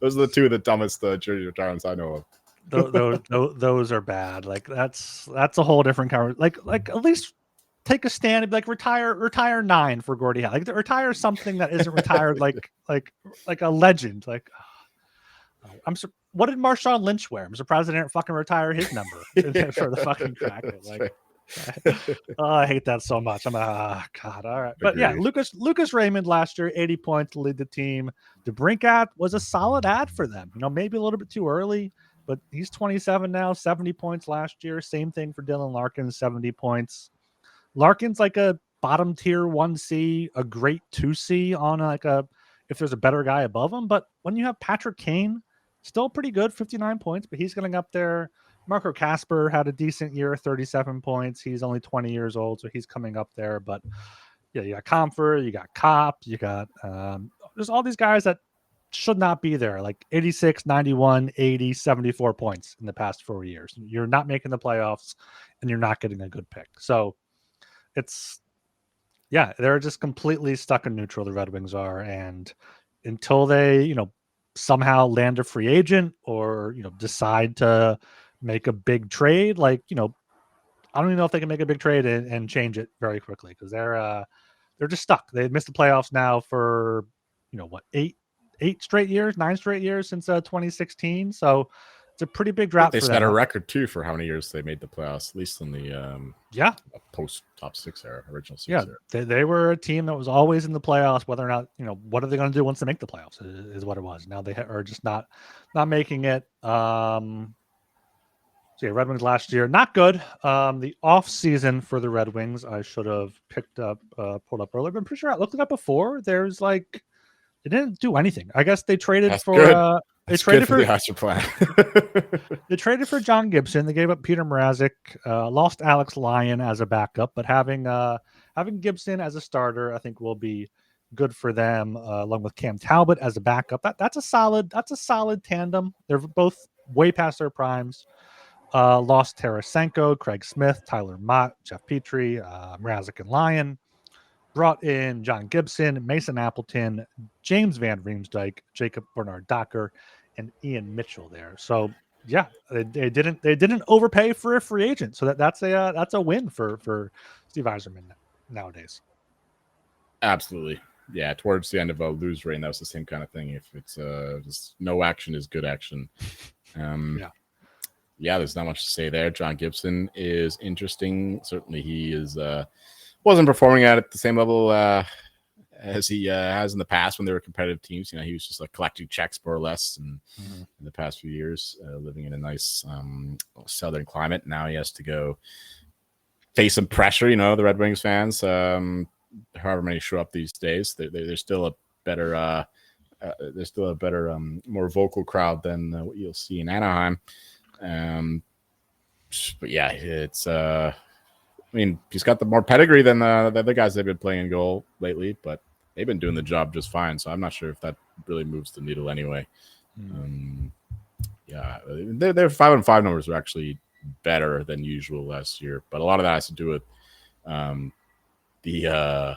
those are the two of the dumbest jersey retirements I know of. Those are bad. Like that's a whole different kind of like at least take a stand and be like retire 9 for Gordie Howe. Like retire something that isn't retired like a legend. Like what did Marshawn Lynch wear? I'm surprised they didn't fucking retire his number for the fucking Kraken. Like I hate that so much. I'm God. All right. But yeah, Lucas Raymond last year, 80 points to lead the team. DeBrincat was a solid ad for them. Maybe a little bit too early, but he's 27 now, 70 points last year. Same thing for Dylan Larkin, 70 points. Larkin's like a bottom tier 1C, a great 2C on if there's a better guy above him. But when you have Patrick Kane, still pretty good, 59 points, but he's getting up there. Marco Kasper had a decent year, 37 points. He's only 20 years old, so he's coming up there. But yeah, you got Comfort, you got Kopp, you got there's all these guys that should not be there, like 86, 91, 80, 74 points in the past 4 years. You're not making the playoffs, and you're not getting a good pick. So they're just completely stuck in neutral, the Red Wings are. And until they, somehow land a free agent or, decide to make a big trade, I don't even know if they can make a big trade and change it very quickly because they're just stuck. They've missed the playoffs now for, 9 straight years since 2016. So it's a pretty big drop. They set a record too for how many years they made the playoffs, at least in the post top 6 era, original 6 era. They were a team that was always in the playoffs. Whether or not what are they going to do once they make the playoffs is what it was. Now they are just not making it. Red Wings last year not good. The off season for the Red Wings I should have pulled up earlier. But I'm pretty sure I looked it up before. There's they didn't do anything. I guess they traded for. They traded for the Asher plan. They traded for John Gibson. They gave up Peter Mrazek, lost Alex Lyon as a backup, but having Gibson as a starter, I think will be good for them. Along with Cam Talbot as a backup, that's a solid tandem. They're both way past their primes. Lost Tarasenko, Craig Smith, Tyler Mott, Jeff Petrie, Mrazek and Lyon. Brought in John Gibson, Mason Appleton, James Van Riemsdyk, Jacob Bernard-Docker, and Ian Mitchell there. So yeah, they didn't overpay for a free agent. So that's a win for Steve Yzerman nowadays. Absolutely. Yeah, towards the end of a lose reign, that was the same kind of thing. If it's just no action is good action. There's not much to say there. John Gibson is interesting. Certainly he is wasn't performing at the same level as he has in the past when they were competitive teams. He was just collecting checks more or less in the past few years, living in a nice southern climate. Now he has to go face some pressure. The Red Wings fans, however many show up these days, they're still a better, more vocal crowd than what you'll see in Anaheim. But yeah, it's he's got the more pedigree than the other guys they've been playing in goal lately, but they've been doing the job just fine. So I'm not sure if that really moves the needle anyway. Their 5-5 numbers are actually better than usual last year, but a lot of that has to do with the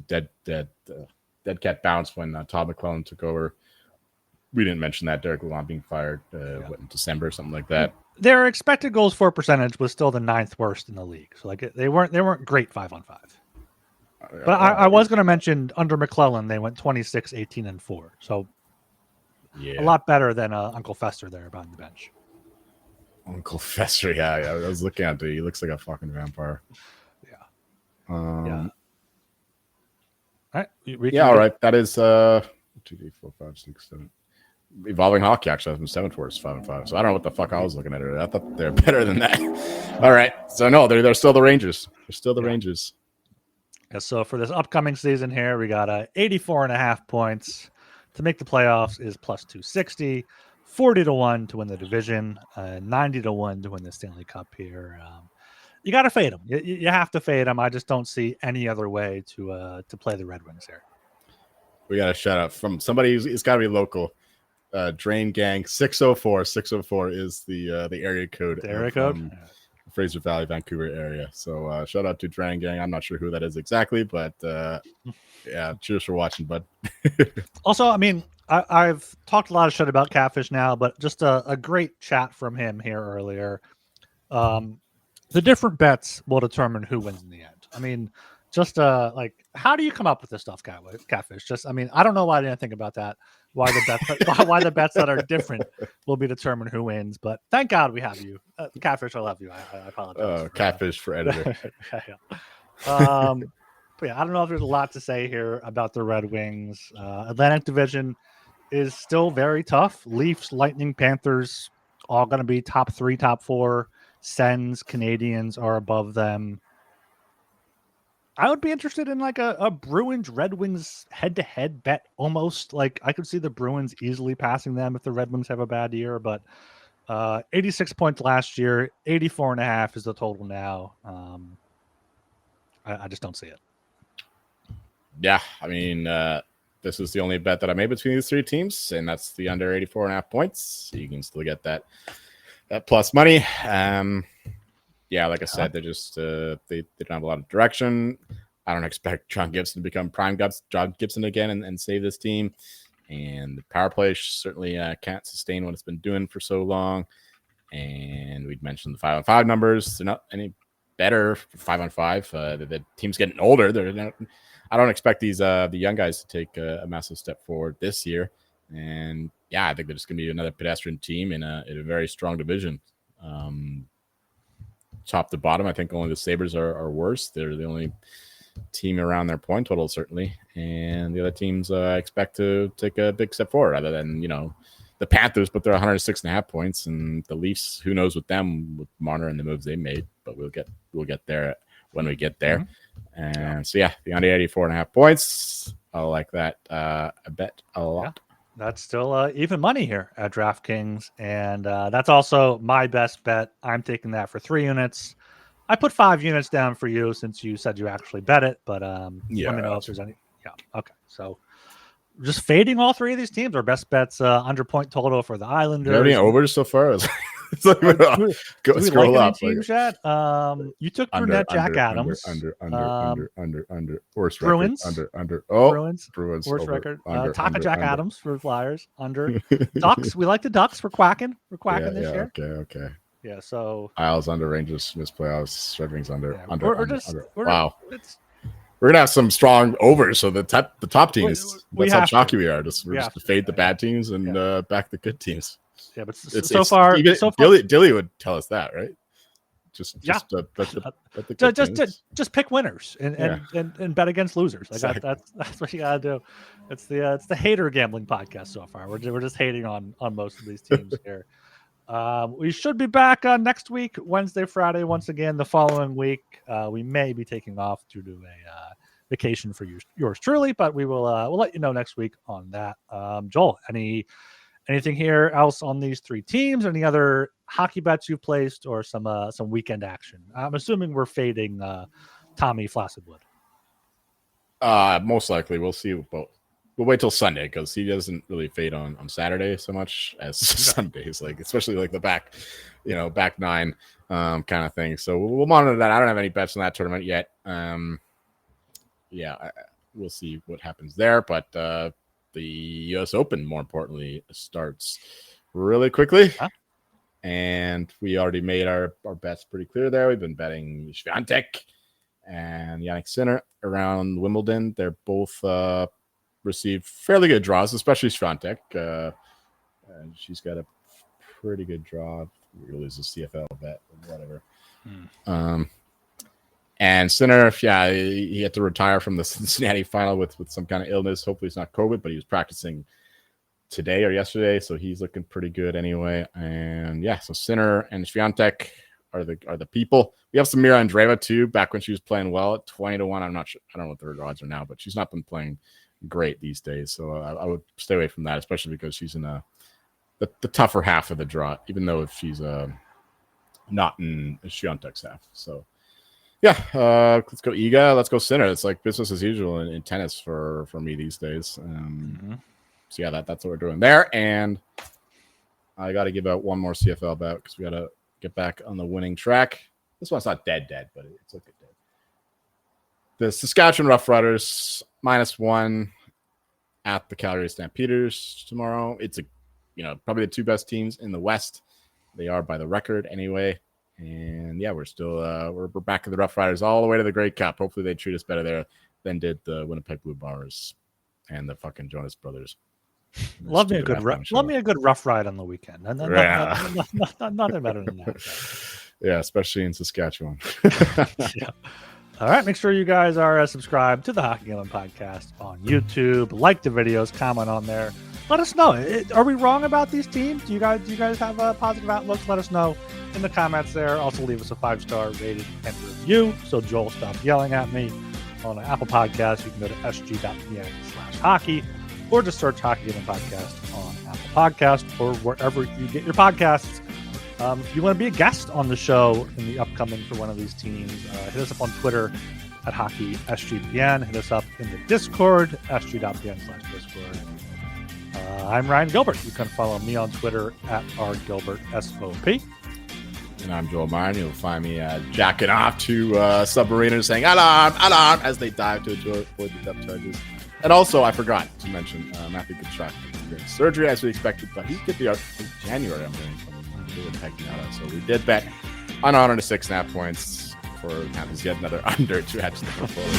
dead cat bounce when Todd McClellan took over. We didn't mention that Derek Lalonde being fired in December, something like that. Their expected goals for percentage was still the 9th worst in the league, so like they weren't great 5-on-5. But I was going to mention under McClellan they went 26, 18, and 4, so a lot better than Uncle Fester there behind the bench. Uncle Fester, yeah, I was looking at it. He looks like a fucking vampire. All right. All right. That is 2, 3, 4, 5, 6, 7. Evolving Hockey actually has been 7th worst 5-on-5. So I don't know what the fuck I was looking at. I thought they're better than that. All right. So no, they're still the Rangers. They're still the Rangers. Yeah, so for this upcoming season here, we got 84.5 points to make the playoffs is plus 260, 40-1 to win the division, 90-1 to win the Stanley Cup here. You got to fade them. You have to fade them. I just don't see any other way to play the Red Wings here. We got a shout out from somebody who's got to be local. Drain Gang 604. 604 is the area code. The area code? Fraser Valley, Vancouver area. So shout out to Drain Gang. I'm not sure who that is exactly, but yeah, cheers for watching, bud. Also, I mean, I've talked a lot of shit about Catfish now, but just a great chat from him here earlier. The different bets will determine who wins in the end. I mean, just like, how do you come up with this stuff, Catfish? Just, I mean, I don't know why I didn't think about that. Why the bets that are different will be determined who wins. But thank God we have you, Catfish. I love you. I apologize. Catfish for editor. But yeah, I don't know if there's a lot to say here about the Red Wings. Atlantic Division is still very tough. Leafs, Lightning, Panthers, all going to be top 3, top 4. Sens, Canadians are above them. I would be interested in like a Bruins Red Wings head-to-head bet almost. Like I could see the Bruins easily passing them if the Red Wings have a bad year, but 86 points last year, 84.5 is the total now. I just don't see it. Yeah, I mean, this is the only bet that I made between these 3 teams, and that's the under 84.5 points. So you can still get that plus money. Yeah, like I said, they're just they don't have a lot of direction. I don't expect John Gibson to become prime John Gibson again and save this team. And the power play certainly can't sustain what it's been doing for so long. And we'd mentioned the 5-on-5 numbers. They're not any better for 5-on-5. The team's getting older. I don't expect these the young guys to take a massive step forward this year. And yeah, I think they're just going to be another pedestrian team in a very strong division. Top to bottom, I think only the Sabres are worse. They're the only team around their point total, certainly. And the other teams I expect to take a big step forward, other than, the Panthers, but they're 106.5 points. And the Leafs, who knows with them, with Marner and the moves they made. But we'll get there when we get there. Mm-hmm. And so, yeah, the under 84.5 points. I like that. I bet a lot. Yeah. That's still even money here at DraftKings. And that's also my best bet. I'm taking that for 3 units. I put 5 units down for you since you said you actually bet it. But let me know if there's any. Yeah. Okay. So just fading all 3 of these teams. Our best bets under point total for the Islanders. Do you have any overs so far? It's like, go scroll like up. Team chat? You took Brunette, Jack Adams. Under. Worst Bruins. Record. Under. Oh, Bruins. Worst over, record. Taka Jack Adams for Flyers. Under. Ducks. We like the Ducks. We're quacking. This year. Okay. Yeah. So Isles under, Rangers missed playoffs. Red Wings under. Yeah, under. Wow. We're gonna have some strong overs. So the top teams. That's how chalky we are. We're just to fade the bad teams and back the good teams. Yeah, but so far, Dilly would tell us that, right? Just pick winners and bet against losers. Like exactly. That's what you gotta do. It's the hater gambling podcast so far. We're just hating on most of these teams here. We should be back next week, Wednesday, Friday. Once again, the following week, we may be taking off due to a vacation for yours truly, but we'll let you know next week on that. Joel, anything here else on these 3 teams? Any other hockey bets you've placed or some weekend action? I'm assuming we're fading Tommy Flaccidwood. Most likely. We'll see both. we'll wait till Sunday because he doesn't really fade on Saturday so much as Sundays, like especially like the back nine kind of thing. So we'll monitor that. I don't have any bets on that tournament yet. We'll see what happens there. But the U.S. Open, more importantly, starts really quickly. Huh? And we already made our bets pretty clear there. We've been betting Swiatek and Jannik Sinner around Wimbledon. They're both received fairly good draws, especially Swiatek. She's got a pretty good draw. Really is a CFL bet or whatever. And Sinner, he had to retire from the Cincinnati final with some kind of illness. Hopefully it's not COVID, but he was practicing today or yesterday, so he's looking pretty good anyway. And so Sinner and Swiatek are the people. We have Samira Andreeva too, back when she was playing well at 20-1. I'm not sure. I don't know what the odds are now, but she's not been playing great these days. So I would stay away from that, especially because she's in the tougher half of the draw, even though if she's not in Swiatek's half. So let's go Iga, let's go Sinner. It's like business as usual in tennis for me these days. So that's what we're doing there. And I got to give out one more CFL bet because we got to get back on the winning track. This one's not dead, but it's looking dead. The Saskatchewan Roughriders -1 at the Calgary Stampeders tomorrow. It's probably the two best teams in the West. They are by the record anyway. And we're still we're back at the Roughriders all the way to the Grey Cup. Hopefully they treat us better there than did the Winnipeg Blue Bombers and the fucking Jonas Brothers. Love me a good rough ride on the weekend. Nothing better than that. Yeah, especially in Saskatchewan. All right, make sure you guys are subscribed to the Hockey Gambling Podcast on YouTube. Like the videos, comment on there. Let us know. Are we wrong about these teams? Do you guys have positive outlooks? Let us know in the comments there. Also, leave us a 5-star rating and review so Joel stops yelling at me. On an Apple Podcast, you can go to sg.pn/hockey or just search Hockey Gambling Podcast on Apple Podcast or wherever you get your podcasts. If you want to be a guest on the show in the upcoming for one of these teams, hit us up on Twitter at HockeySGPN. Hit us up in the Discord, sg.pn/Discord. I'm Ryan Gilbert. You can follow me on Twitter at rgilbertsop. And I'm Joel Meyer. You'll find me jacking off to submariners saying alarm, alarm as they dive to avoid the depth charges. And also, I forgot to mention Matthew Tkachuk getting surgery as we expected, but he could be out in January. I'm hearing from Pegnotta. So we did bet on honor to 6.5 points for Panthers, yet another under to add to the portfolio.